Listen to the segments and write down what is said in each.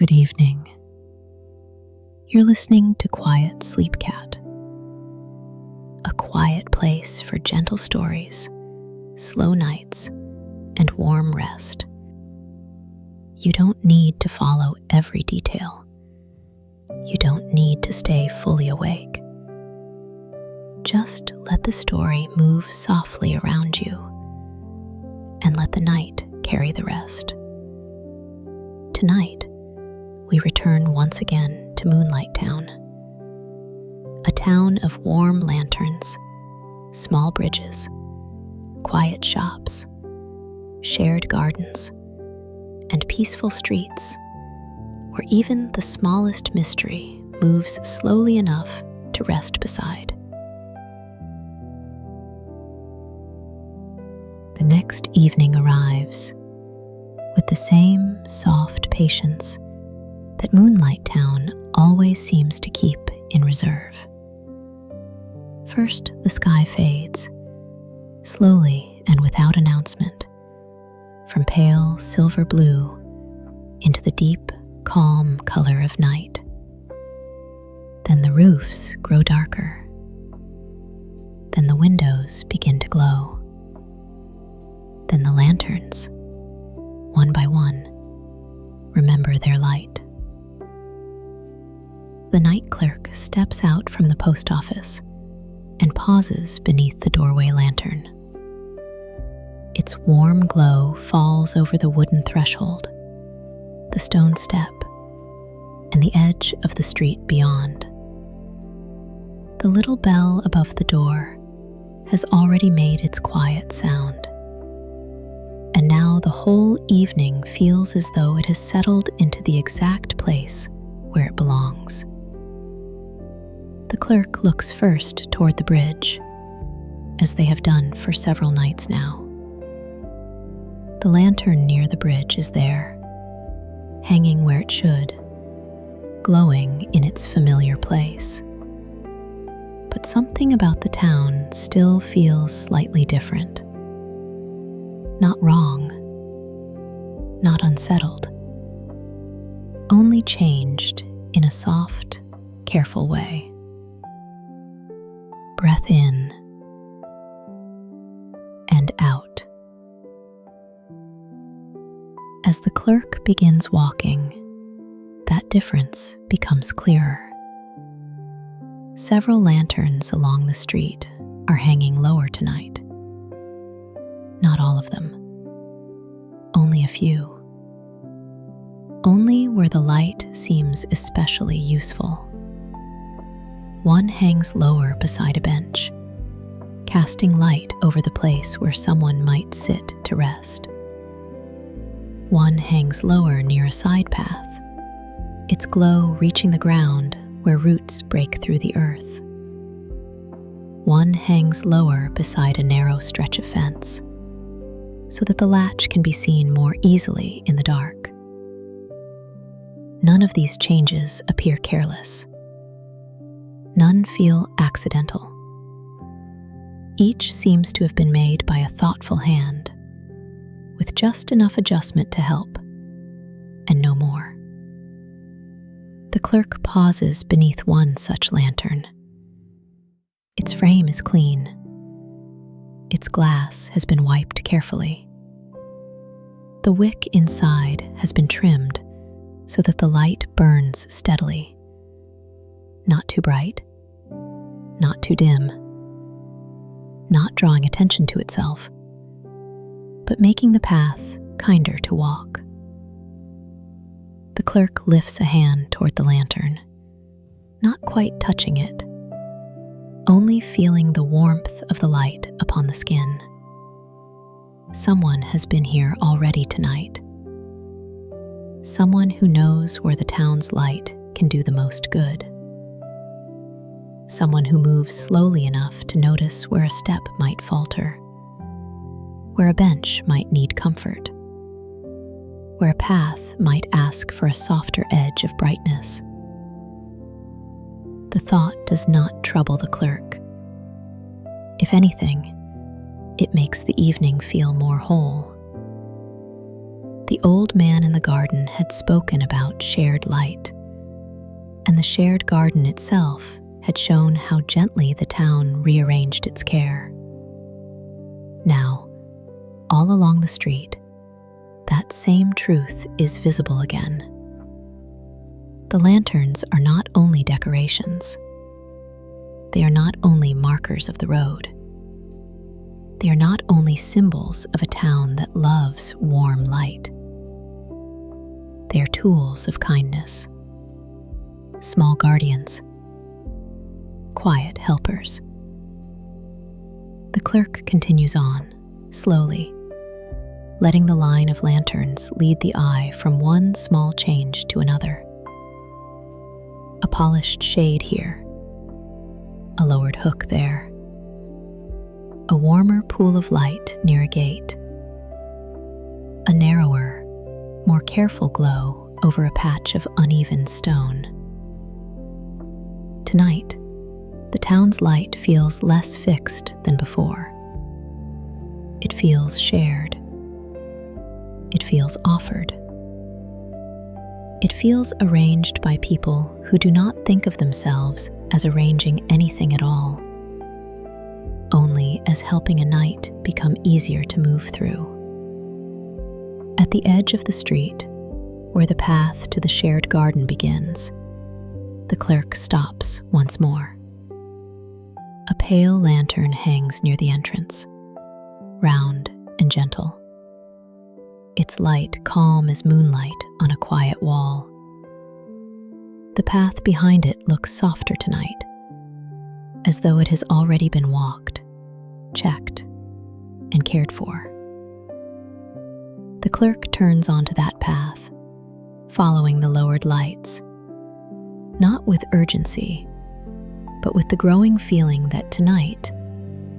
Good evening. You're listening to Quiet Sleep Cat, a quiet place for gentle stories, slow nights, and warm rest. You don't need to follow every detail. You don't need to stay fully awake. Just let the story move softly around you and let the night carry the rest. Tonight, we return once again to Moonlight Town, a town of warm lanterns, small bridges, quiet shops, shared gardens, and peaceful streets where even the smallest mystery moves slowly enough to rest beside. The next evening arrives with the same soft patience that Moonlight Town always seems to keep in reserve. First, the sky fades, slowly and without announcement, from pale silver blue into the deep, calm color of night. Then the roofs grow darker. Then the windows begin to glow. Then the lanterns, one by one, remember their light. The night clerk steps out from the post office and pauses beneath the doorway lantern. Its warm glow falls over the wooden threshold, the stone step, and the edge of the street beyond. The little bell above the door has already made its quiet sound, and now the whole evening feels as though it has settled into the exact place where it belongs. The clerk looks first toward the bridge, as they have done for several nights now. The lantern near the bridge is there, hanging where it should, glowing in its familiar place. But something about the town still feels slightly different. Not wrong, not unsettled, only changed in a soft, careful way. Breath in and out. As the clerk begins walking, that difference becomes clearer. Several lanterns along the street are hanging lower tonight. Not all of them. Only a few. Only where the light seems especially useful. One hangs lower beside a bench, casting light over the place where someone might sit to rest. One hangs lower near a side path, its glow reaching the ground where roots break through the earth. One hangs lower beside a narrow stretch of fence, so that the latch can be seen more easily in the dark. None of these changes appear careless. None feel accidental. Each seems to have been made by a thoughtful hand, with just enough adjustment to help, and no more. The clerk pauses beneath one such lantern. Its frame is clean. Its glass has been wiped carefully. The wick inside has been trimmed so that the light burns steadily. Not too bright, not too dim, not drawing attention to itself, but making the path kinder to walk. The clerk lifts a hand toward the lantern, not quite touching it, only feeling the warmth of the light upon the skin. Someone has been here already tonight. Someone who knows where the town's light can do the most good. Someone who moves slowly enough to notice where a step might falter, where a bench might need comfort, where a path might ask for a softer edge of brightness. The thought does not trouble the clerk. If anything, it makes the evening feel more whole. The old man in the garden had spoken about shared light, and the shared garden itself had shown how gently the town rearranged its care. Now, all along the street, that same truth is visible again. The lanterns are not only decorations. They are not only markers of the road. They are not only symbols of a town that loves warm light. They are tools of kindness, small guardians, quiet helpers. The clerk continues on, slowly, letting the line of lanterns lead the eye from one small change to another. A polished shade here, a lowered hook there, a warmer pool of light near a gate, a narrower, more careful glow over a patch of uneven stone. Tonight, the town's light feels less fixed than before. It feels shared. It feels offered. It feels arranged by people who do not think of themselves as arranging anything at all, only as helping a night become easier to move through. At the edge of the street, where the path to the shared garden begins, the clerk stops once more. A pale lantern hangs near the entrance, round and gentle. Its light calm as moonlight on a quiet wall. The path behind it looks softer tonight, as though it has already been walked, checked, and cared for. The clerk turns onto that path, following the lowered lights, not with urgency, but with the growing feeling that tonight,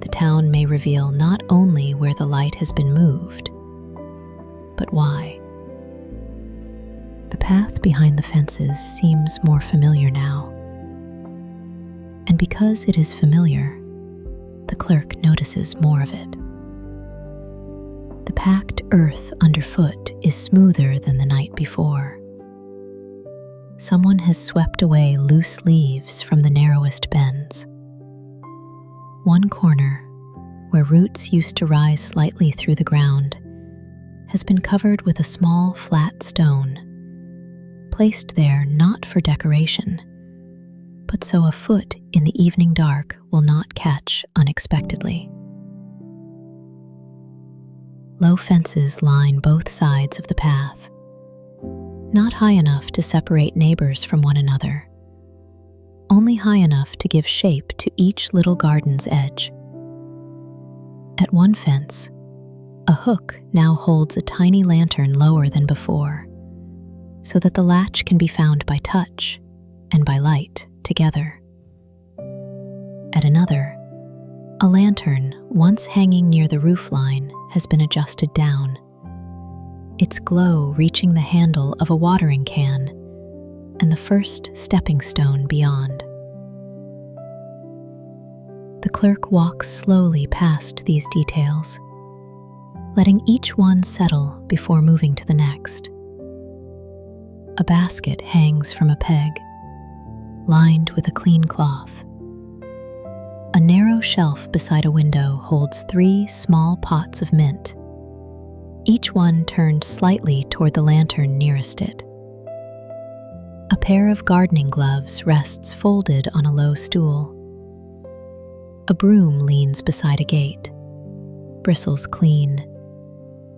the town may reveal not only where the light has been moved, but why. The path behind the fences seems more familiar now. And because it is familiar, the clerk notices more of it. The packed earth underfoot is smoother than the night before. Someone has swept away loose leaves from the narrowest bends. One corner, where roots used to rise slightly through the ground, has been covered with a small flat stone, placed there not for decoration, but so a foot in the evening dark will not catch unexpectedly. Low fences line both sides of the path, not high enough to separate neighbors from one another, only high enough to give shape to each little garden's edge. At one fence, a hook now holds a tiny lantern lower than before, so that the latch can be found by touch and by light together. At another, a lantern once hanging near the roofline has been adjusted down, its glow reaching the handle of a watering can and the first stepping stone beyond. The clerk walks slowly past these details, letting each one settle before moving to the next. A basket hangs from a peg, lined with a clean cloth. A narrow shelf beside a window holds 3 small pots of mint, each one turned slightly toward the lantern nearest it. A pair of gardening gloves rests folded on a low stool. A broom leans beside a gate, bristles clean,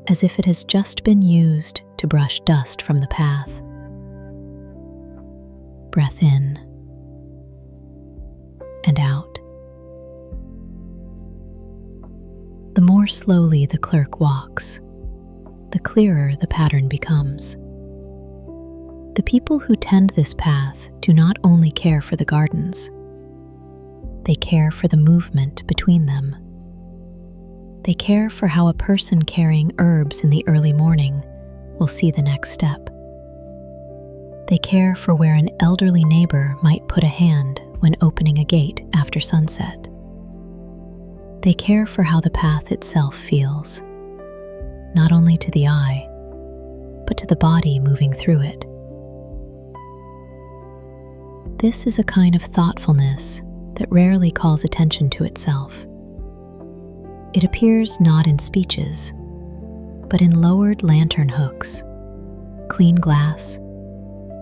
as if it has just been used to brush dust from the path. Breath in and out. The more slowly the clerk walks, the clearer the pattern becomes. The people who tend this path do not only care for the gardens, they care for the movement between them. They care for how a person carrying herbs in the early morning will see the next step. They care for where an elderly neighbor might put a hand when opening a gate after sunset. They care for how the path itself feels, not only to the eye, but to the body moving through it. This is a kind of thoughtfulness that rarely calls attention to itself. It appears not in speeches, but in lowered lantern hooks, clean glass,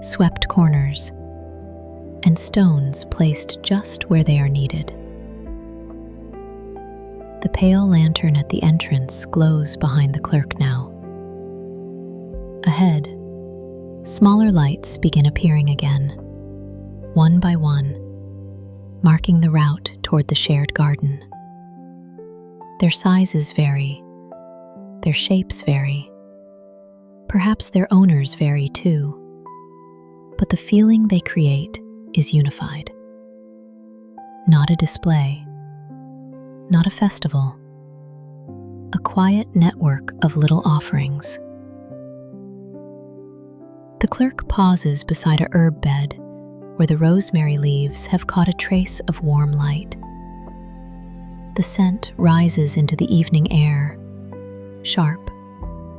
swept corners, and stones placed just where they are needed. The pale lantern at the entrance glows behind the clerk now. Ahead, smaller lights begin appearing again, one by one, marking the route toward the shared garden. Their sizes vary, their shapes vary, perhaps their owners vary too, but the feeling they create is unified. Not a display, not a festival, a quiet network of little offerings. The clerk pauses beside a herb bed where the rosemary leaves have caught a trace of warm light. The scent rises into the evening air, sharp,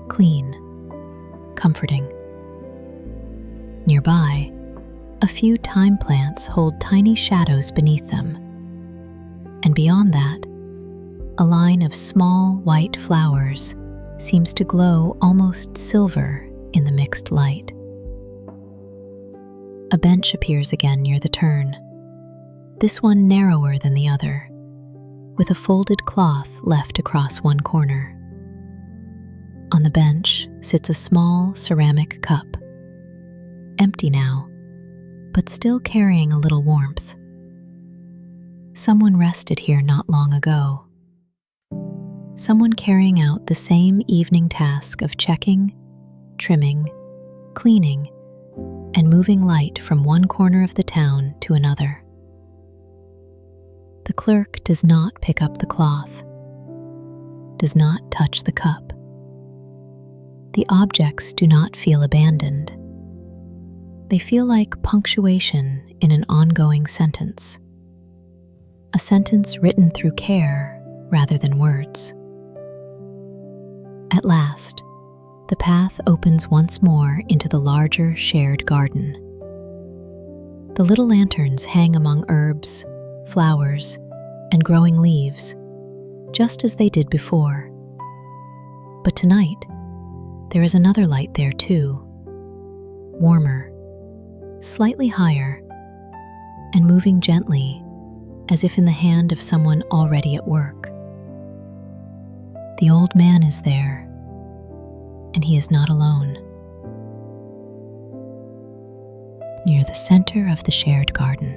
clean, comforting. Nearby, a few thyme plants hold tiny shadows beneath them, and beyond that, a line of small white flowers seems to glow almost silver in the mixed light. A bench appears again near the turn, this one narrower than the other, with a folded cloth left across one corner. On the bench sits a small ceramic cup, empty now, but still carrying a little warmth. Someone rested here not long ago. Someone carrying out the same evening task of checking, trimming, cleaning, and moving light from one corner of the town to another. The clerk does not pick up the cloth, does not touch the cup. The objects do not feel abandoned. They feel like punctuation in an ongoing sentence, a sentence written through care rather than words. At last, the path opens once more into the larger shared garden. The little lanterns hang among herbs, flowers, and growing leaves, just as they did before. But tonight, there is another light there too, warmer, slightly higher, and moving gently, as if in the hand of someone already at work. The old man is there, and he is not alone. Near the center of the shared garden,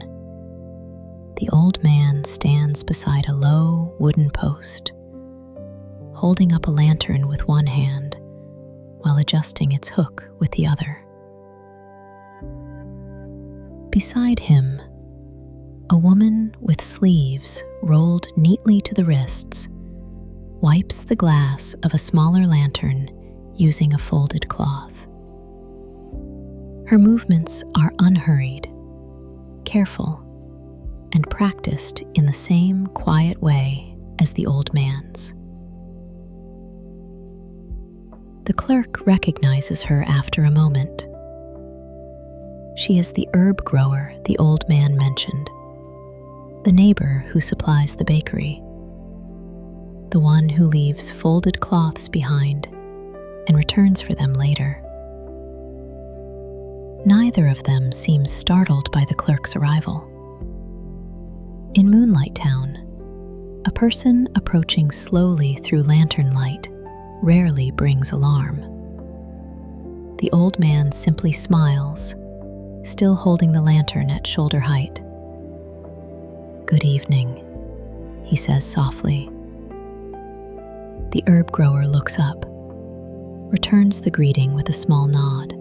the old man stands beside a low wooden post, holding up a lantern with one hand while adjusting its hook with the other. Beside him, a woman with sleeves rolled neatly to the wrists wipes the glass of a smaller lantern using a folded cloth. Her movements are unhurried, careful, and practiced in the same quiet way as the old man's. The clerk recognizes her after a moment. She is the herb grower the old man mentioned, the neighbor who supplies the bakery, the one who leaves folded cloths behind and returns for them later. Neither of them seems startled by the clerk's arrival. In Moonlight Town, a person approaching slowly through lantern light rarely brings alarm. The old man simply smiles, still holding the lantern at shoulder height. "Good evening," he says softly. The herb grower looks up, returns the greeting with a small nod,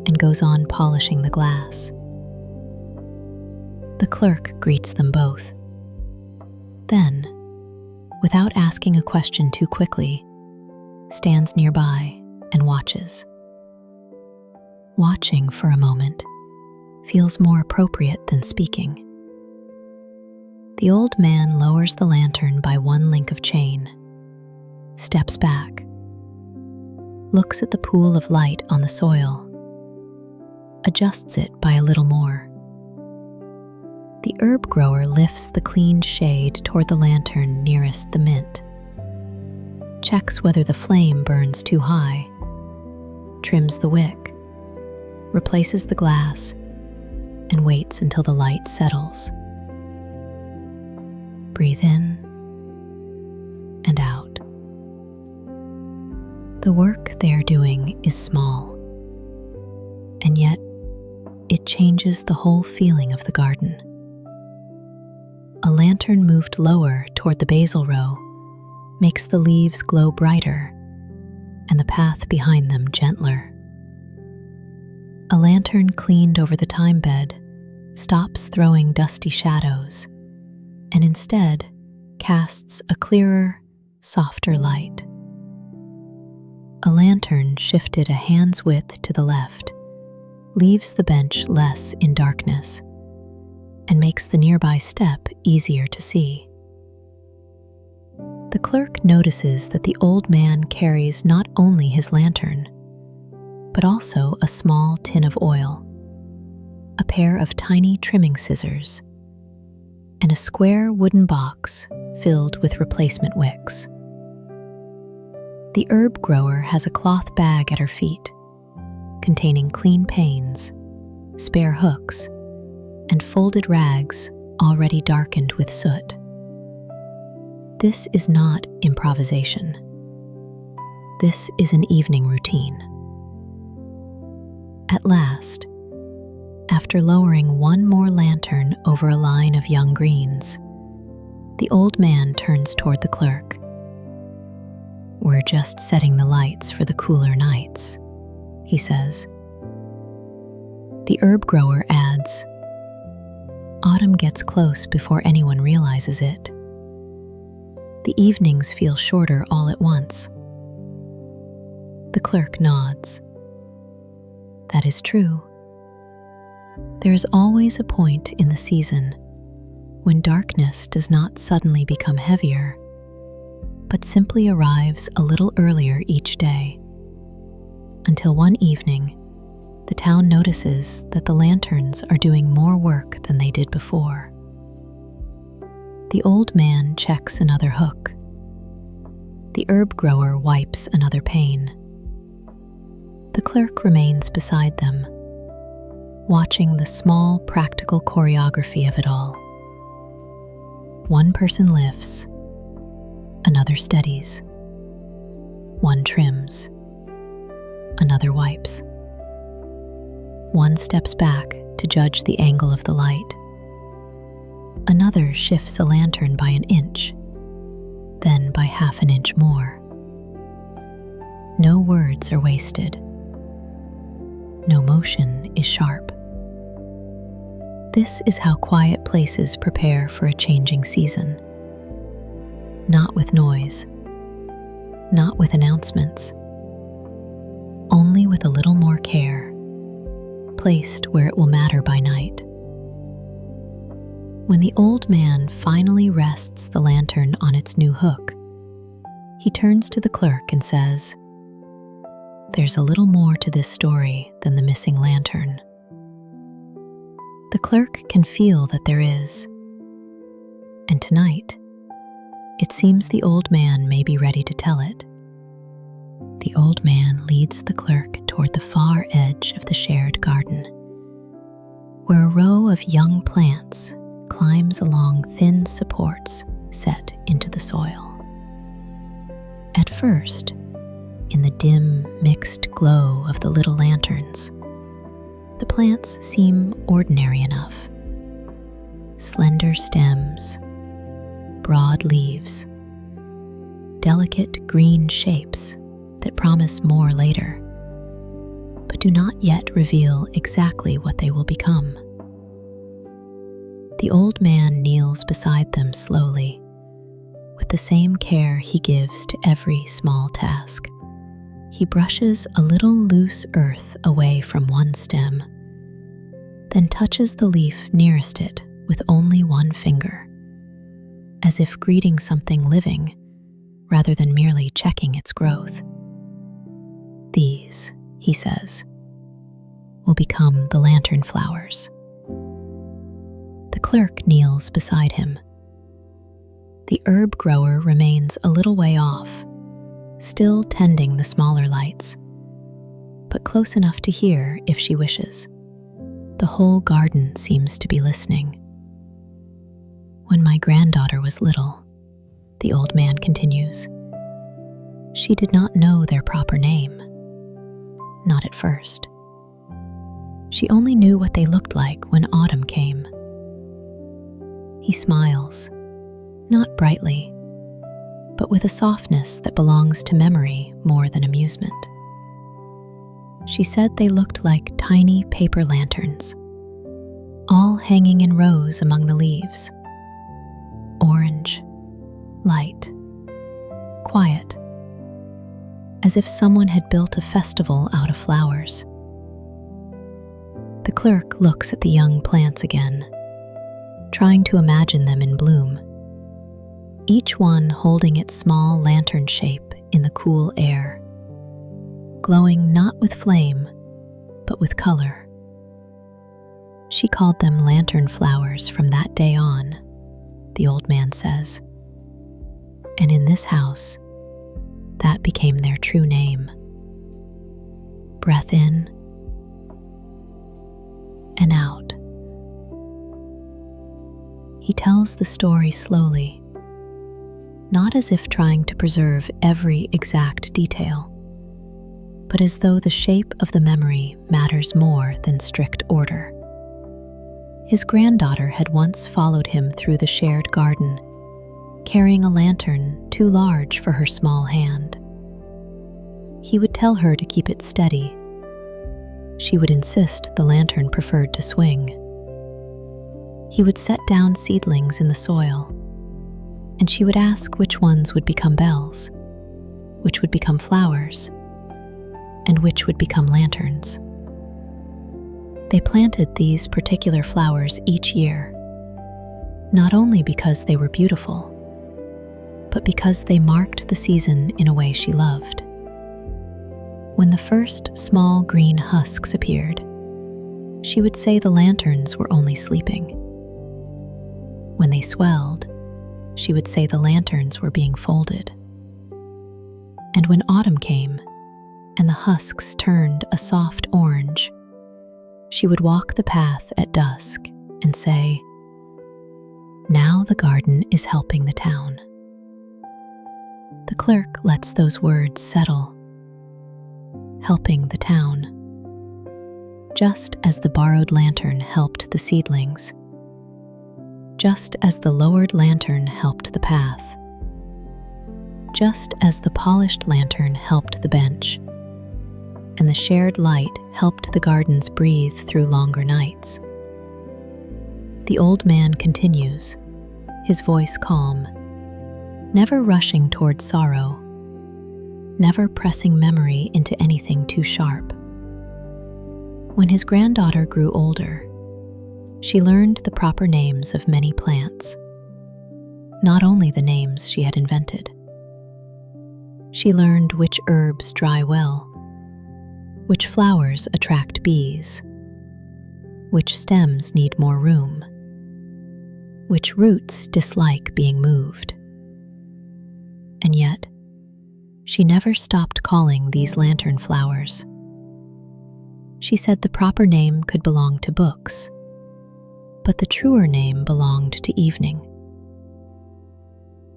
and goes on polishing the glass. The clerk greets them both. Then, without asking a question too quickly, stands nearby and watches. Watching for a moment feels more appropriate than speaking. The old man lowers the lantern by one link of chain, steps back, looks at the pool of light on the soil, adjusts it by a little more. The herb grower lifts the clean shade toward the lantern nearest the mint, checks whether the flame burns too high, trims the wick, replaces the glass, and waits until the light settles. Breathe in and out. The work they are doing is small, and yet it changes the whole feeling of the garden. A lantern moved lower toward the basil row makes the leaves glow brighter and the path behind them gentler. A lantern cleaned over the thyme bed stops throwing dusty shadows and instead casts a clearer, softer light. A lantern shifted a hand's width to the left leaves the bench less in darkness and makes the nearby step easier to see. The clerk notices that the old man carries not only his lantern, but also a small tin of oil, a pair of tiny trimming scissors, and a square wooden box filled with replacement wicks. The herb grower has a cloth bag at her feet, containing clean panes, spare hooks, and folded rags already darkened with soot. This is not improvisation. This is an evening routine. At last, after lowering one more lantern over a line of young greens, the old man turns toward the clerk. "We're just setting the lights for the cooler nights," he says. The herb grower adds, "Autumn gets close before anyone realizes it. The evenings feel shorter all at once." The clerk nods. That is true. There is always a point in the season when darkness does not suddenly become heavier, but simply arrives a little earlier each day, until one evening, the town notices that the lanterns are doing more work than they did before. The old man checks another hook. The herb grower wipes another pane. The clerk remains beside them, watching the small practical choreography of it all. One person lifts, another steadies. One trims, another wipes. One steps back to judge the angle of the light. Another shifts a lantern by an inch, then by half an inch more. No words are wasted. No motion is sharp. This is how quiet places prepare for a changing season. Not with noise, not with announcements, only with a little more care, placed where it will matter by night. When the old man finally rests the lantern on its new hook, he turns to the clerk and says, "There's a little more to this story than the missing lantern." The clerk can feel that there is, and tonight, it seems the old man may be ready to tell it. The old man leads the clerk toward the far edge of the shared garden, where a row of young plants climbs along thin supports set into the soil. At first, in the dim, mixed glow of the little lanterns, the plants seem ordinary enough. Slender stems, broad leaves, delicate green shapes that promise more later, but do not yet reveal exactly what they will become. The old man kneels beside them slowly, with the same care he gives to every small task. He brushes a little loose earth away from one stem, then touches the leaf nearest it with only one finger, as if greeting something living rather than merely checking its growth. These, he says, will become the lantern flowers. The clerk kneels beside him. The herb grower remains a little way off, still tending the smaller lights, but close enough to hear if she wishes. The whole garden seems to be listening. When my granddaughter was little, the old man continues, she did not know their proper name. Not at first. She only knew what they looked like when autumn came. He smiles, not brightly, but with a softness that belongs to memory more than amusement. She said they looked like tiny paper lanterns, all hanging in rows among the leaves. Orange, light, quiet, as if someone had built a festival out of flowers. The clerk looks at the young plants again, trying to imagine them in bloom, each one holding its small lantern shape in the cool air, glowing not with flame, but with color. She called them lantern flowers from that day on, the old man says. And in this house, that became their true name. Breath in and out. He tells the story slowly, not as if trying to preserve every exact detail, but as though the shape of the memory matters more than strict order. His granddaughter had once followed him through the shared garden, carrying a lantern too large for her small hand. He would tell her to keep it steady. She would insist the lantern preferred to swing. He would set down seedlings in the soil, and she would ask which ones would become bells, which would become flowers, and which would become lanterns. They planted these particular flowers each year, not only because they were beautiful, but because they marked the season in a way she loved. When the first small green husks appeared, she would say the lanterns were only sleeping. When they swelled, she would say the lanterns were being folded. And when autumn came, and the husks turned a soft orange, she would walk the path at dusk and say, "Now the garden is helping the town." The clerk lets those words settle. Helping the town. Just as the borrowed lantern helped the seedlings, just as the lowered lantern helped the path, just as the polished lantern helped the bench, and the shared light helped the gardens breathe through longer nights. The old man continues, his voice calm, never rushing toward sorrow, never pressing memory into anything too sharp. When his granddaughter grew older, she learned the proper names of many plants, not only the names she had invented. She learned which herbs dry well, which flowers attract bees, which stems need more room, which roots dislike being moved. And yet, she never stopped calling these lantern flowers. She said the proper name could belong to books, but the truer name belonged to evening.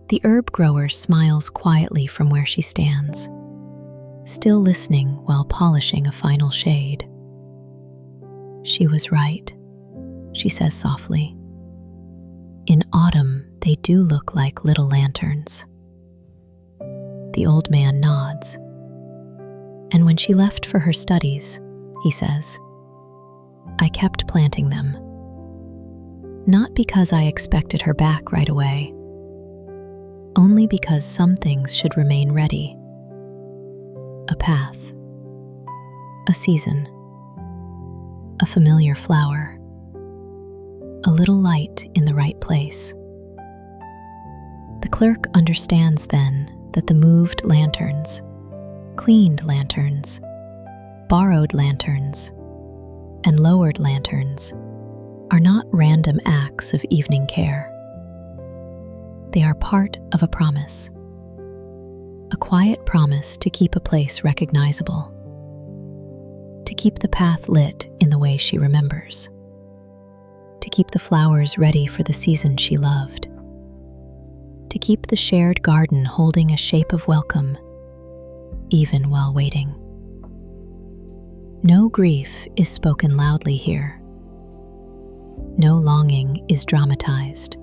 The herb grower smiles quietly from where she stands, still listening while polishing a final shade. She was right, she says softly. In autumn, they do look like little lanterns. The old man nods. And when she left for her studies, he says, I kept planting them. Not because I expected her back right away, only because some things should remain ready. A path, a season, a familiar flower, a little light in the right place. The clerk understands then that the moved lanterns, cleaned lanterns, Borrowed lanterns and lowered lanterns are not random acts of evening care. They are part of a promise, a quiet promise to keep a place recognizable, to keep the path lit in the way she remembers, to keep the flowers ready for the season she loved, to keep the shared garden holding a shape of welcome, even while waiting. No grief is spoken loudly here. No longing is dramatized.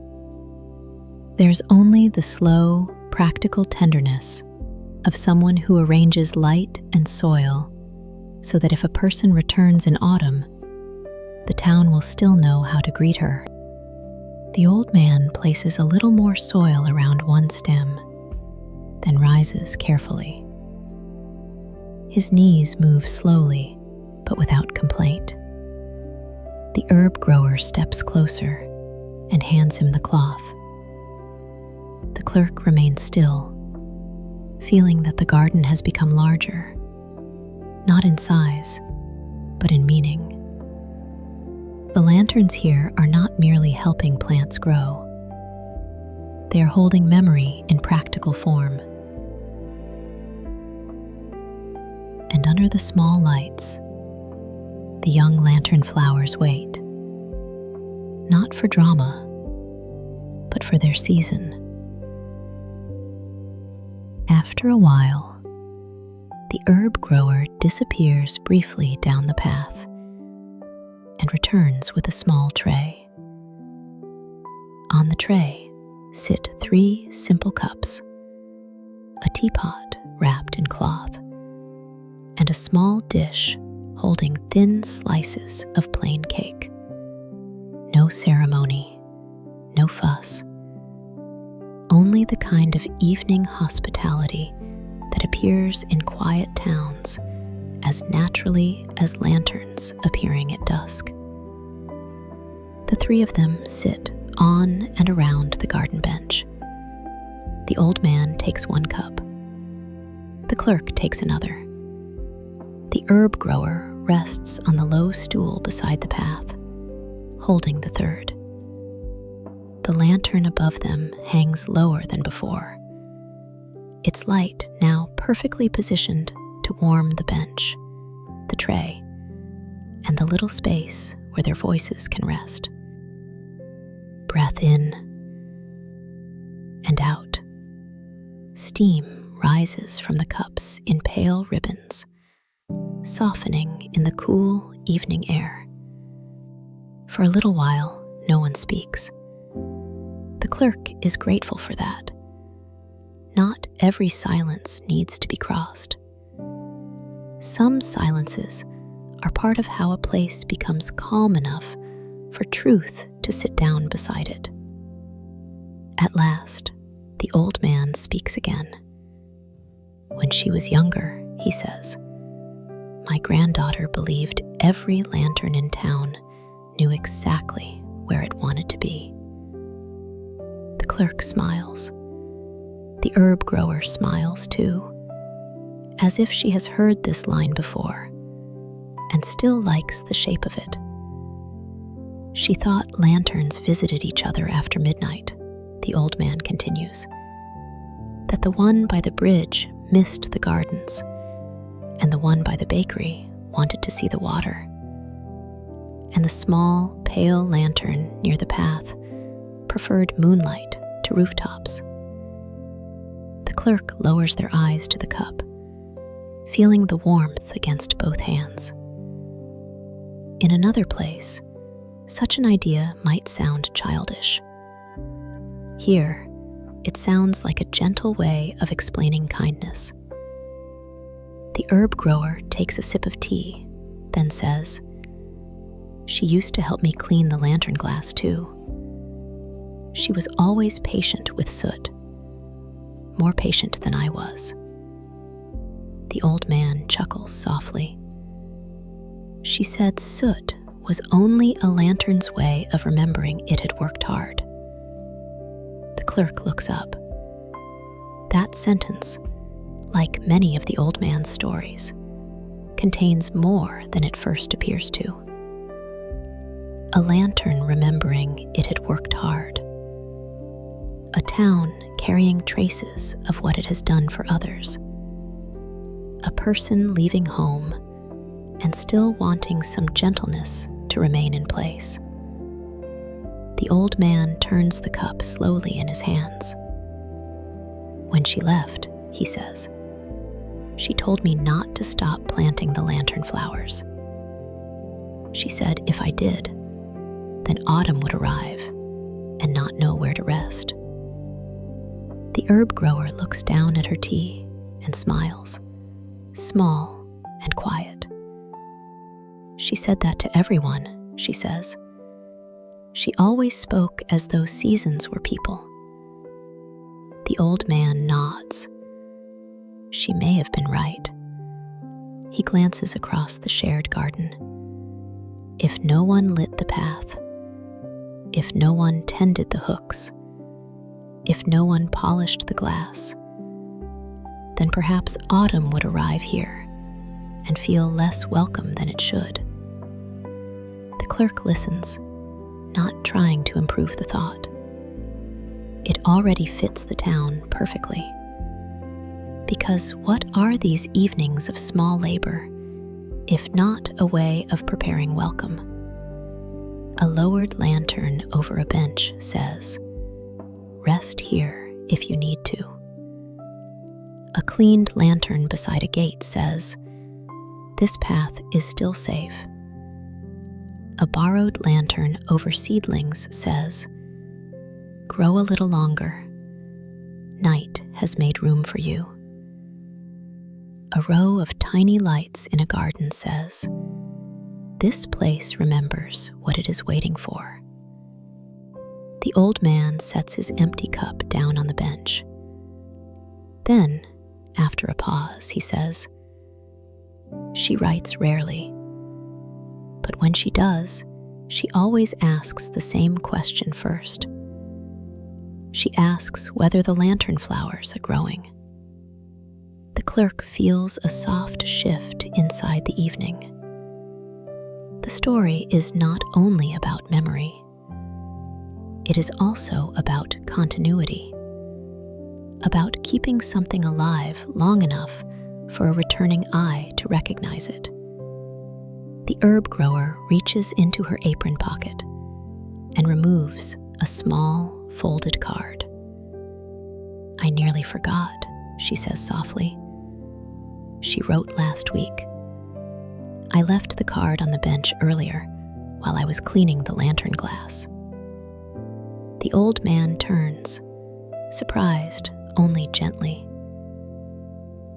There's only the slow, practical tenderness of someone who arranges light and soil so that if a person returns in autumn, the town will still know how to greet her. The old man places a little more soil around one stem, then rises carefully. His knees move slowly, but without complaint. The herb grower steps closer and hands him the cloth. The clerk remains still, feeling that the garden has become larger, not in size, but in meaning. The lanterns here are not merely helping plants grow. They are holding memory in practical form. And under the small lights, the young lantern flowers wait, not for drama, but for their season. After a while, the herb grower disappears briefly down the path and returns with a small tray. On the tray sit 3 simple cups, a teapot wrapped in cloth, and a small dish holding thin slices of plain cake. No ceremony, no fuss, only the kind of evening hospitality that appears in quiet towns as naturally as lanterns appearing at dusk. The 3 of them sit on and around the garden bench. The old man takes 1 cup. The clerk takes another. The herb grower rests on the low stool beside the path, holding the 3rd. The lantern above them hangs lower than before, its light now perfectly positioned to warm the bench, the tray, and the little space where their voices can rest. Breath in and out. Steam rises from the cups in pale ribbons, softening in the cool evening air. For a little while, no one speaks. The clerk is grateful for that. Not every silence needs to be crossed. Some silences are part of how a place becomes calm enough for truth to sit down beside it. At last, the old man speaks again. When she was younger, he says, my granddaughter believed every lantern in town knew exactly where it wanted to be. The clerk smiles. The herb grower smiles too, as if she has heard this line before and still likes the shape of it. She thought lanterns visited each other after midnight, the old man continues, that the one by the bridge missed the gardens, and the one by the bakery wanted to see the water, and the small, pale lantern near the path preferred moonlight to rooftops. The clerk lowers their eyes to the cup, feeling the warmth against both hands. In another place, such an idea might sound childish. Here, it sounds like a gentle way of explaining kindness. The herb grower takes a sip of tea, then says, she used to help me clean the lantern glass too. She was always patient with soot, more patient than I was. The old man chuckles softly. She said soot was only a lantern's way of remembering it had worked hard. The clerk looks up. That sentence, like many of the old man's stories, contains more than it first appears to. A lantern remembering it had worked hard. A town carrying traces of what it has done for others. A person leaving home and still wanting some gentleness to remain in place. The old man turns the cup slowly in his hands. When she left, he says, she told me not to stop planting the lantern flowers. She said if I did, then autumn would arrive and not know where to rest. The herb grower looks down at her tea and smiles, small and quiet. She said that to everyone, she says. She always spoke as though seasons were people. The old man nods. She may have been right. He glances across the shared garden. If no one lit the path, if no one tended the hooks, if no one polished the glass, then perhaps autumn would arrive here and feel less welcome than it should. The clerk listens, not trying to improve the thought. It already fits the town perfectly. Because what are these evenings of small labor, if not a way of preparing welcome? A lowered lantern over a bench says, "Rest here if you need to." A cleaned lantern beside a gate says, "This path is still safe." A borrowed lantern over seedlings says, "Grow a little longer. Night has made room for you." A row of tiny lights in a garden says, "This place remembers what it is waiting for." The old man sets his empty cup down on the bench. Then, after a pause, he says, "She writes rarely, but when she does, she always asks the same question first. She asks whether the lantern flowers are growing." The clerk feels a soft shift inside the evening. The story is not only about memory. It is also about continuity, about keeping something alive long enough for a returning eye to recognize it. The herb grower reaches into her apron pocket and removes a small, folded card. "I nearly forgot," she says softly. "She wrote last week. I left the card on the bench earlier while I was cleaning the lantern glass." The old man turns, surprised only gently.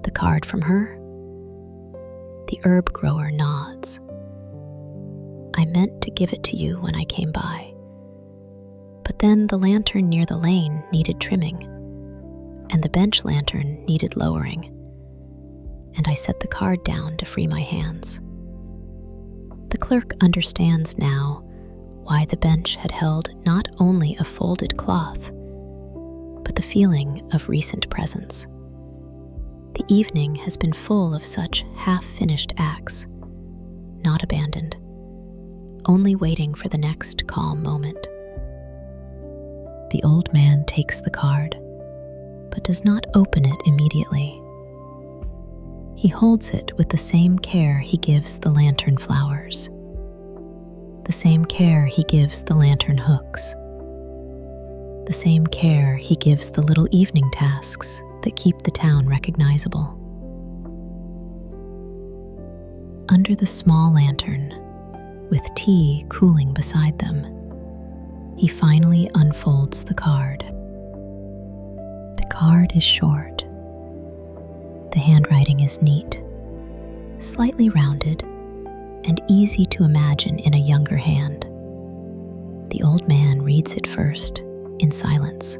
"The card from her?" The herb grower nods. "I meant to give it to you when I came by. But then the lantern near the lane needed trimming, and the bench lantern needed lowering, and I set the card down to free my hands." The clerk understands now why the bench had held not only a folded cloth, but the feeling of recent presence. The evening has been full of such half-finished acts, not abandoned, only waiting for the next calm moment. The old man takes the card, but does not open it immediately. He holds it with the same care he gives the lantern flowers, the same care he gives the lantern hooks, the same care he gives the little evening tasks that keep the town recognizable. Under the small lantern, with tea cooling beside them, he finally unfolds the card. The card is short. The handwriting is neat, slightly rounded, and easy to imagine in a younger hand. The old man reads it first, in silence,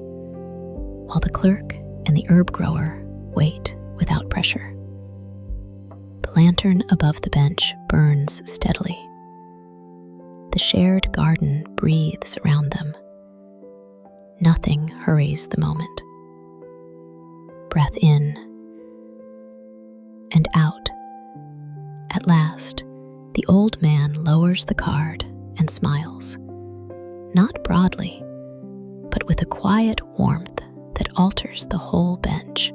while the clerk and the herb grower wait without pressure. The lantern above the bench burns steadily. The shared garden breathes around them. Nothing hurries the moment. Breath in and out. At At last, the old man lowers the card and smiles, not broadly, but with a quiet warmth that alters the whole bench.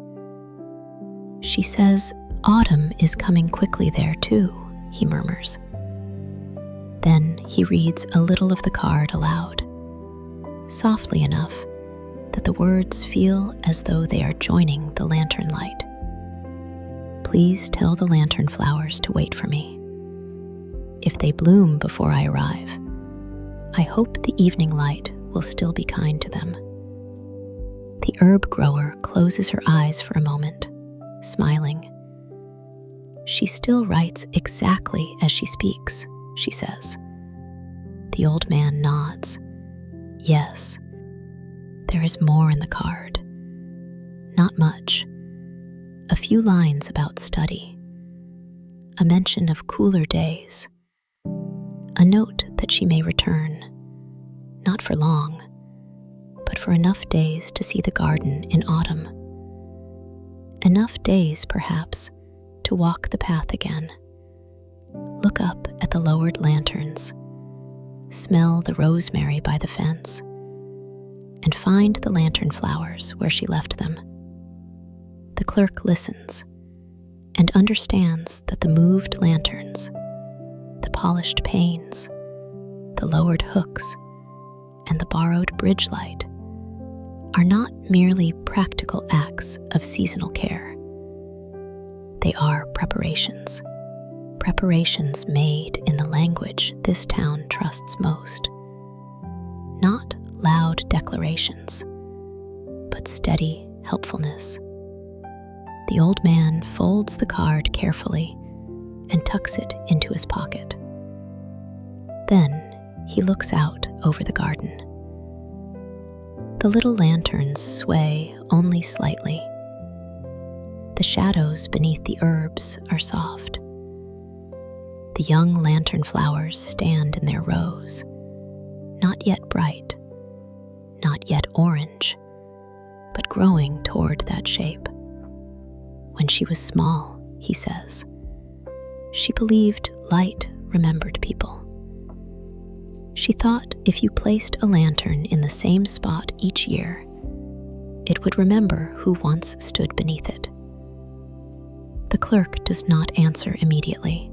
She says, "Autumn is coming quickly there too," he murmurs. Then he reads a little of the card aloud, softly enough that the words feel as though they are joining the lantern light. "Please tell the lantern flowers to wait for me. If they bloom before I arrive, I hope the evening light will still be kind to them." The herb grower closes her eyes for a moment, smiling. "She still writes exactly as she speaks," she says. The old man nods. "Yes, there is more in the card. Not much. A few lines about study. A mention of cooler days. A note that she may return, not for long, but for enough days to see the garden in autumn. Enough days, perhaps, to walk the path again. Look up at the lowered lanterns. Smell the rosemary by the fence. And find the lantern flowers where she left them." The clerk listens and understands that the moved lanterns, the polished panes, the lowered hooks, and the borrowed bridge light are not merely practical acts of seasonal care. They are preparations made in the language this town trusts most. Not loud declarations, but steady helpfulness. The old man folds the card carefully and tucks it into his pocket. Then he looks out over the garden. The little lanterns sway only slightly. The shadows beneath the herbs are soft. The young lantern flowers stand in their rows, not yet bright, not yet orange, but growing toward that shape. When she was small, he says, she believed light remembered people. She thought if you placed a lantern in the same spot each year, it would remember who once stood beneath it. The clerk does not answer immediately.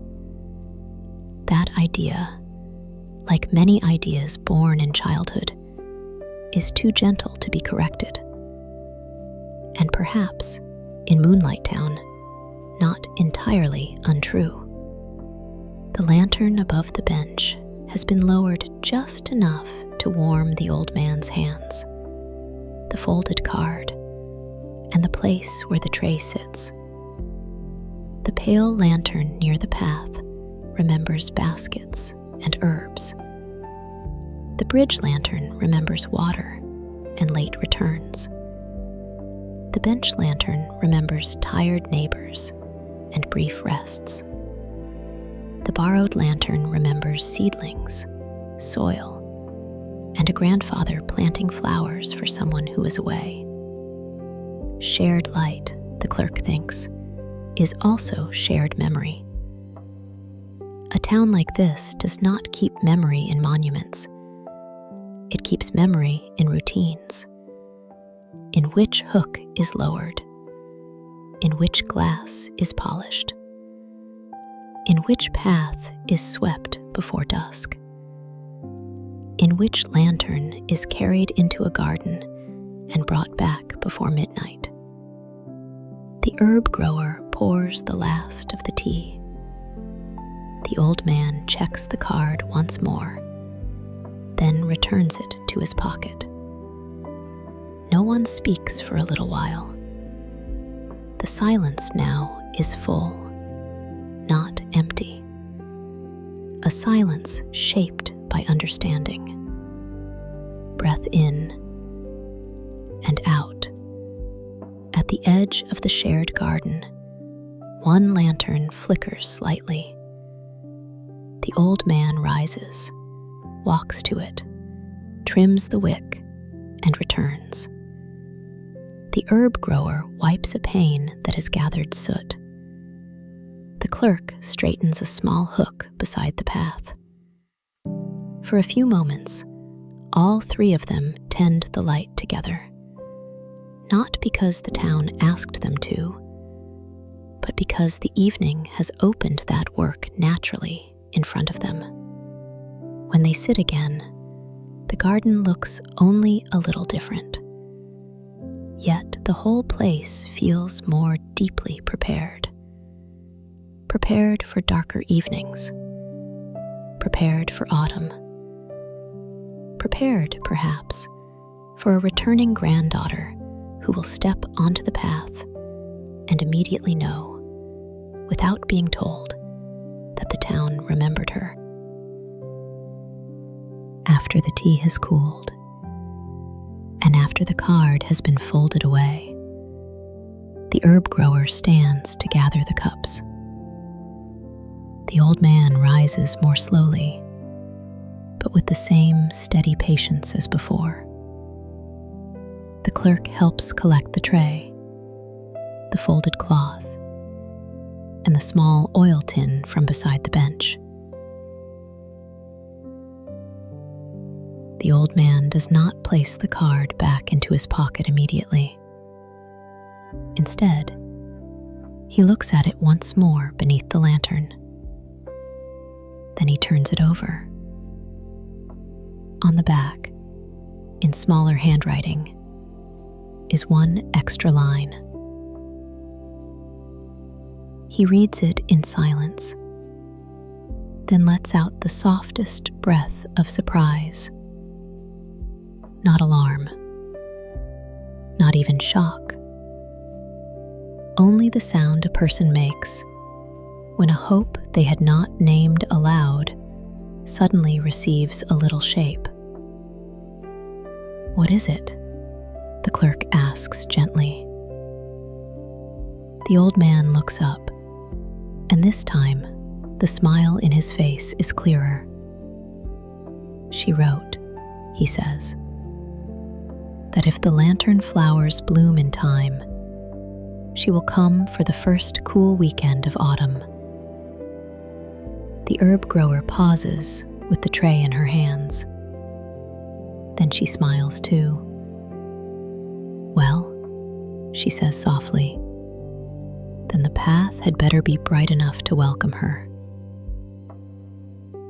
That idea, like many ideas born in childhood, is too gentle to be corrected. And perhaps, in Moonlight Town, not entirely untrue. The lantern above the bench has been lowered just enough to warm the old man's hands, the folded card, and the place where the tray sits. The pale lantern near the path remembers baskets and herbs. The bridge lantern remembers water and late returns. The bench lantern remembers tired neighbors and brief rests. The borrowed lantern remembers seedlings, soil, and a grandfather planting flowers for someone who is away. Shared light, the clerk thinks, is also shared memory. A town like this does not keep memory in monuments. It keeps memory in routines. In which hook is lowered? In which glass is polished? In which path is swept before dusk? In which lantern is carried into a garden and brought back before midnight? The herb grower pours the last of the tea. The old man checks the card once more, then returns it to his pocket. No one speaks for a little while. The silence now is full, not empty. A silence shaped by understanding. Breath in and out. At the edge of the shared garden, one lantern flickers slightly. The old man rises, walks to it, trims the wick, and returns. The herb grower wipes a pane that has gathered soot. The clerk clerk straightens a small hook beside the path. For a few moments, all three of them tend the light together, not because the town asked them to, but because the evening has opened that work naturally in front of them. When they sit again, the garden looks only a little different. Yet the whole place feels more deeply prepared. Prepared for darker evenings. Prepared for autumn. Prepared, perhaps, for a returning granddaughter who will step onto the path and immediately know, without being told, that the town remembered her. After the tea has cooled, and after the card has been folded away, the herb grower stands to gather the cups. The old man rises more slowly, but with the same steady patience as before. The clerk helps collect the tray, the folded cloth, and the small oil tin from beside the bench. The old man does not place the card back into his pocket immediately. Instead, he looks at it once more beneath the lantern. Then he turns it over. On the back, in smaller handwriting, is one extra line. He reads it in silence, then lets out the softest breath of surprise. Not alarm, not even shock. Only the sound a person makes when a hope they had not named aloud suddenly receives a little shape. "What is it?" the clerk asks gently. The old man looks up, and this time the smile in his face is clearer. "She wrote," he says, "that if the lantern flowers bloom in time, she will come for the first cool weekend of autumn." The herb grower pauses with the tray in her hands. Then she smiles too. "Well," she says softly, "then the path had better be bright enough to welcome her."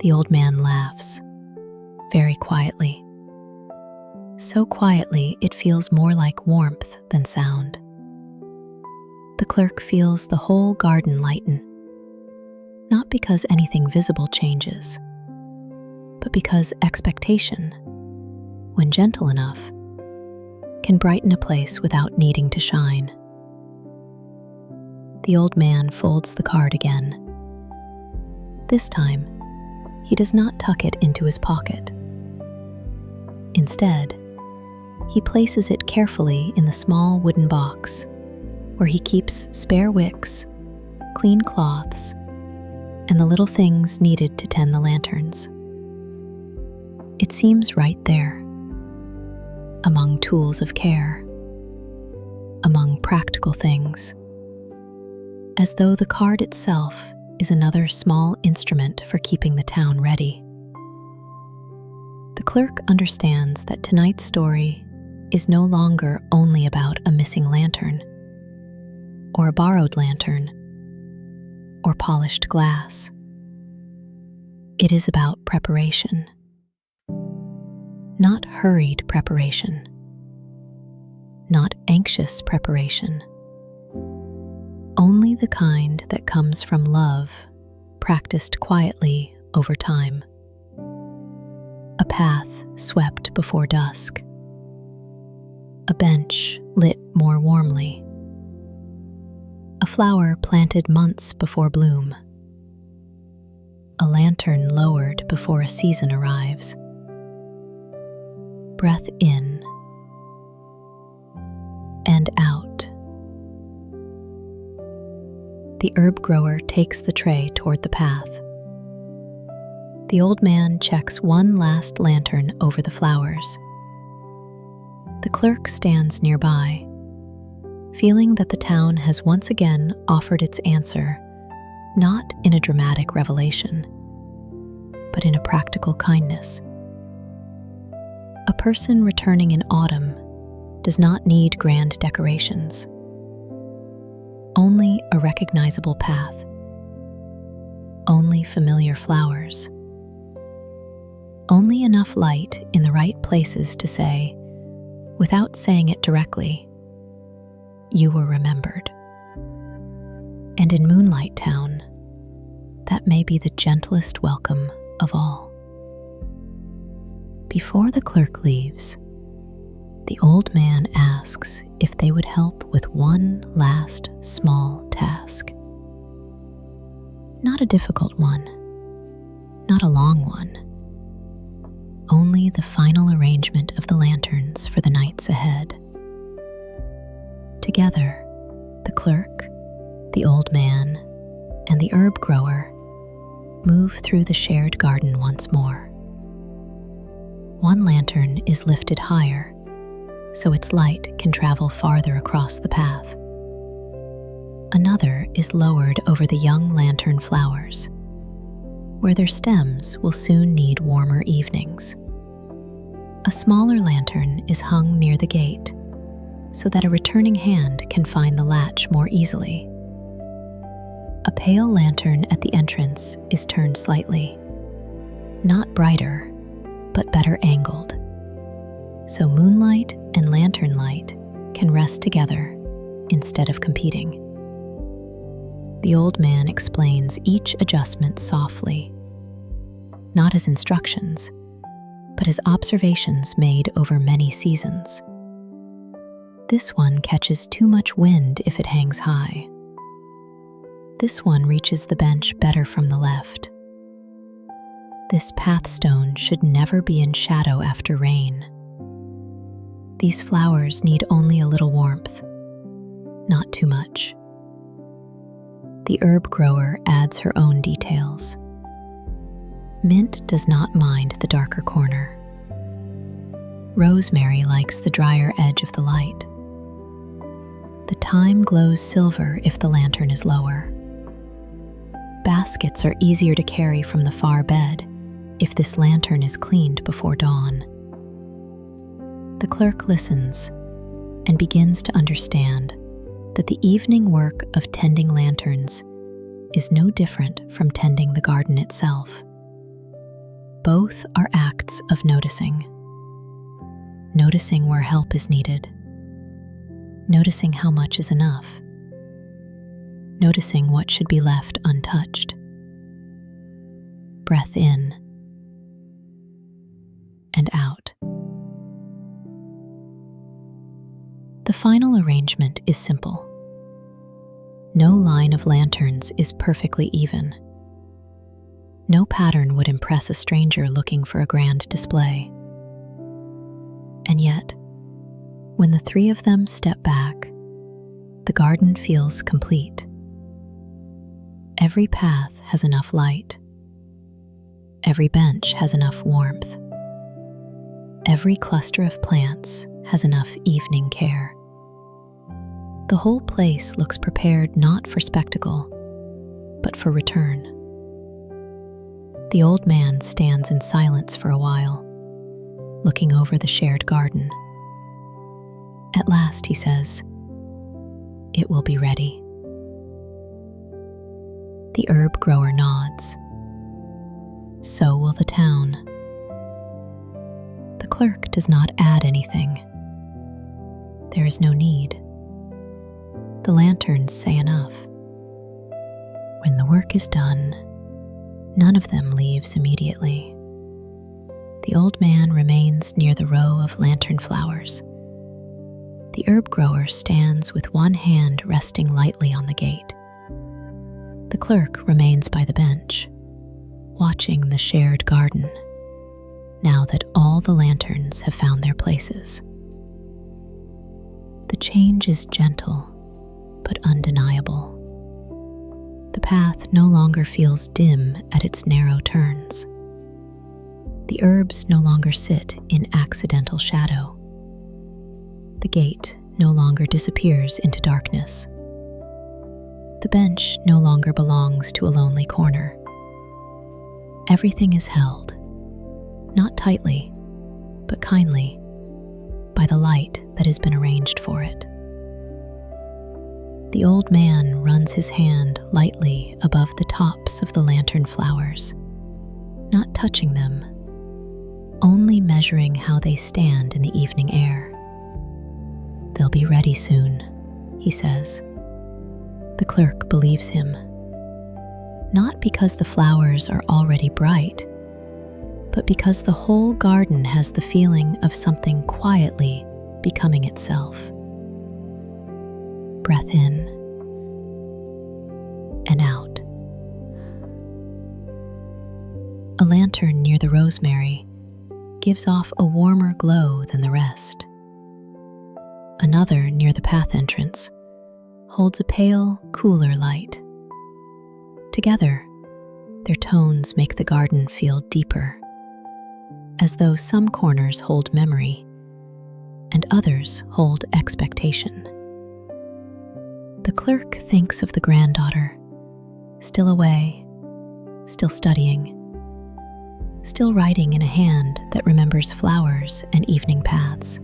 The old man laughs, very quietly. So quietly it feels more like warmth than sound. The clerk feels the whole garden lighten, not because anything visible changes, but because expectation, when gentle enough, can brighten a place without needing to shine. The old man folds the card again. This time, he does not tuck it into his pocket. Instead, he places it carefully in the small wooden box where he keeps spare wicks, clean cloths, and the little things needed to tend the lanterns. It seems right there, among tools of care, among practical things, as though the card itself is another small instrument for keeping the town ready. The clerk understands that tonight's story is no longer only about a missing lantern, or a borrowed lantern, or polished glass. It is about preparation. Not hurried preparation. Not anxious preparation. Only the kind that comes from love, practiced quietly over time. A path swept before dusk. A bench lit more warmly. A flower planted months before bloom. A lantern lowered before a season arrives. Breath in and out. The herb grower takes the tray toward the path. The old man checks one last lantern over the flowers. The clerk stands nearby, feeling that the town has once again offered its answer not in a dramatic revelation, but in a practical kindness. A person returning in autumn does not need grand decorations, only a recognizable path, only familiar flowers, only enough light in the right places to say, without saying it directly, "You were remembered." And in Moonlight Town, that may be the gentlest welcome of all. Before the clerk leaves, the old man asks if they would help with one last small task. Not a difficult one, not a long one, only the final arrangement of the lanterns for the nights ahead. Together, the clerk, the old man, and the herb grower move through the shared garden once more. One lantern is lifted higher, so its light can travel farther across the path. Another is lowered over the young lantern flowers, where their stems will soon need warmer evenings. A smaller lantern is hung near the gate, so that a returning hand can find the latch more easily. A pale lantern at the entrance is turned slightly, not brighter, but better angled, so moonlight and lantern light can rest together instead of competing. The old man explains each adjustment softly, not as instructions, but as observations made over many seasons. This one catches too much wind if it hangs high. This one reaches the bench better from the left. This pathstone should never be in shadow after rain. These flowers need only a little warmth, not too much. The herb grower adds her own details. Mint does not mind the darker corner. Rosemary likes the drier edge of the light. The thyme glows silver if the lantern is lower. Baskets are easier to carry from the far bed if this lantern is cleaned before dawn. The clerk listens and begins to understand that the evening work of tending lanterns is no different from tending the garden itself. Both are acts of noticing. Noticing where help is needed. Noticing how much is enough. Noticing what should be left untouched. Breath in and out. The final arrangement is simple. No line of lanterns is perfectly even. No pattern would impress a stranger looking for a grand display. And yet, when the three of them step back, the garden feels complete. Every path has enough light. Every bench has enough warmth. Every cluster of plants has enough evening care. The whole place looks prepared not for spectacle, but for return. The old man stands in silence for a while, looking over the shared garden. At last he says, "It will be ready." The herb grower nods. So will the town. The clerk does not add anything. There is no need. The lanterns say enough. When the work is done, none of them leaves immediately. The old man remains near the row of lantern flowers. The herb grower stands with one hand resting lightly on the gate. The clerk remains by the bench, watching the shared garden, now that all the lanterns have found their places. The change is gentle, but undeniable. The path no longer feels dim at its narrow turns. The herbs no longer sit in accidental shadow. The gate no longer disappears into darkness. The bench no longer belongs to a lonely corner. Everything is held, not tightly, but kindly, by the light that has been arranged for it. The old man runs his hand lightly above the tops of the lantern flowers, not touching them, only measuring how they stand in the evening air. "They'll be ready soon," he says. The clerk believes him, not because the flowers are already bright, but because the whole garden has the feeling of something quietly becoming itself. Breath in and out. A lantern near the rosemary gives off a warmer glow than the rest. Another near the path entrance holds a pale, cooler light. Together, their tones make the garden feel deeper, as though some corners hold memory and others hold expectation. The clerk thinks of the granddaughter, still away, still studying, still writing in a hand that remembers flowers and evening paths.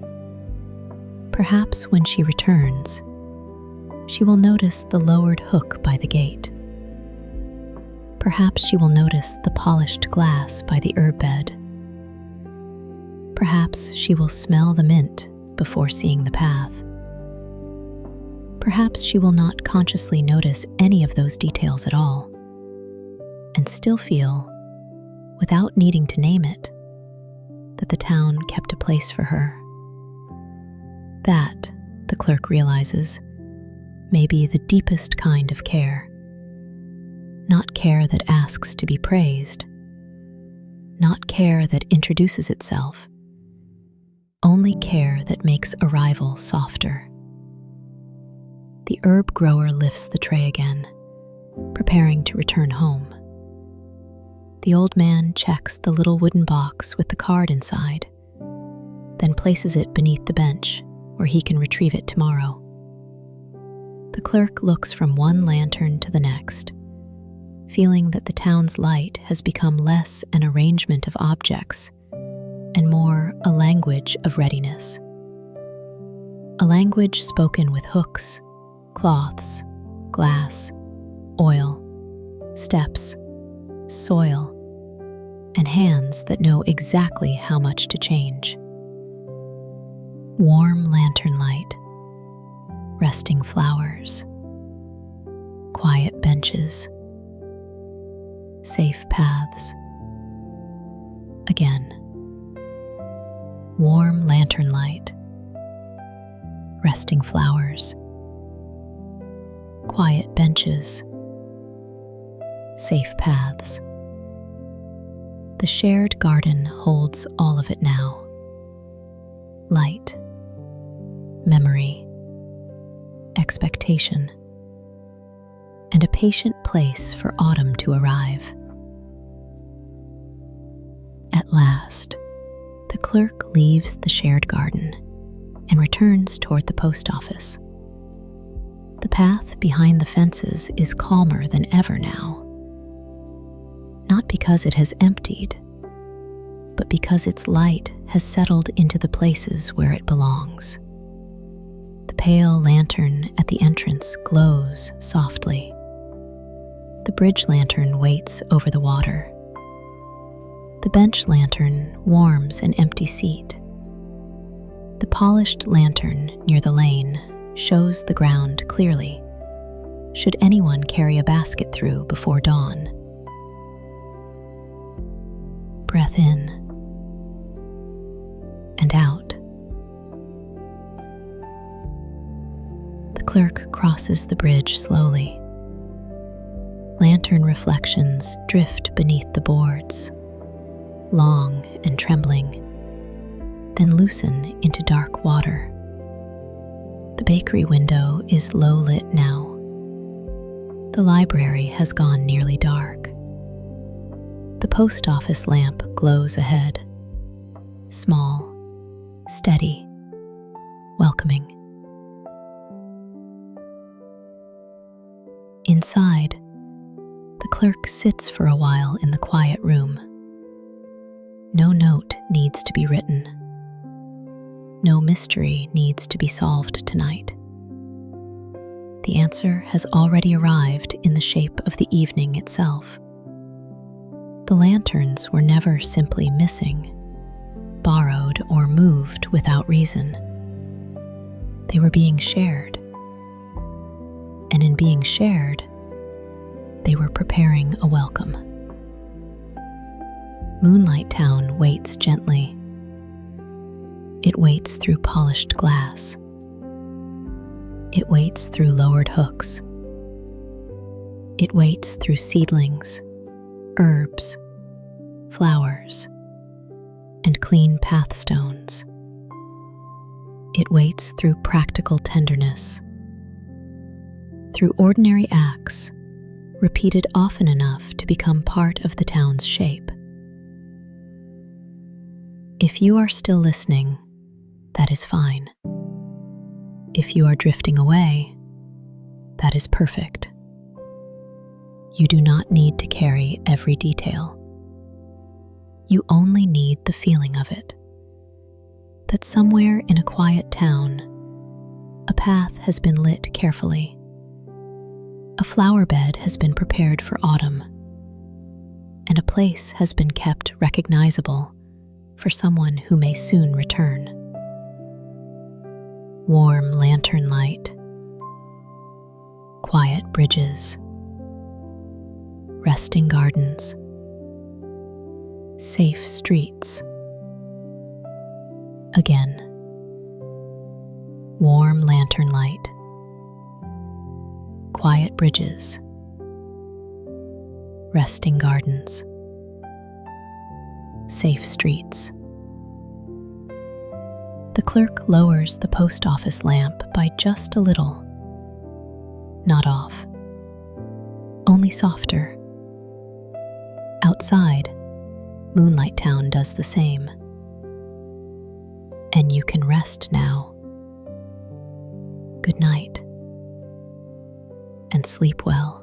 Perhaps when she returns, she will notice the lowered hook by the gate. Perhaps she will notice the polished glass by the herb bed. Perhaps she will smell the mint before seeing the path. Perhaps she will not consciously notice any of those details at all, and still feel, without needing to name it, that the town kept a place for her. That, the clerk realizes, may be the deepest kind of care. Not care that asks to be praised, not care that introduces itself, only care that makes arrival softer. The herb grower lifts the tray again, preparing to return home. The old man checks the little wooden box with the card inside, then places it beneath the bench where he can retrieve it tomorrow. The clerk looks from one lantern to the next, feeling that the town's light has become less an arrangement of objects and more a language of readiness. A language spoken with hooks, cloths, glass, oil, steps, soil, and hands that know exactly how much to change. Warm lantern light, resting flowers, quiet benches, safe paths. Again, warm lantern light, resting flowers, quiet benches, safe paths. The shared garden holds all of it now. Light, memory, expectation, and a patient place for autumn to arrive. At last, the clerk leaves the shared garden and returns toward the post office. The path behind the fences is calmer than ever now, not because it has emptied, but because its light has settled into the places where it belongs. The pale lantern at the entrance glows softly. The bridge lantern waits over the water. The bench lantern warms an empty seat. The polished lantern near the lane shows the ground clearly, should anyone carry a basket through before dawn. Breath in and out. The clerk crosses the bridge slowly. Lantern reflections drift beneath the boards, long and trembling, then loosen into dark water. The bakery window is low lit now. The library has gone nearly dark. The post office lamp glows ahead, small, steady, welcoming. Inside, the clerk sits for a while in the quiet room. No note needs to be written. No mystery needs to be solved tonight. The answer has already arrived in the shape of the evening itself. The lanterns were never simply missing, borrowed, or moved without reason. They were being shared. And in being shared, they were preparing a welcome. Moonlight Town waits gently. It waits through polished glass. It waits through lowered hooks. It waits through seedlings, herbs, flowers, and clean pathstones. It waits through practical tenderness, through ordinary acts repeated often enough to become part of the town's shape. If you are still listening, that is fine. If you are drifting away, that is perfect. You do not need to carry every detail. You only need the feeling of it. That somewhere in a quiet town, a path has been lit carefully. A flower bed has been prepared for autumn, and a place has been kept recognizable for someone who may soon return. Warm lantern light, quiet bridges, resting gardens, safe streets. Again, warm lantern light, quiet bridges, resting gardens, safe streets. The clerk lowers the post office lamp by just a little. Not off, only softer. Outside, Moonlight Town does the same. And you can rest now. Good night, and sleep well.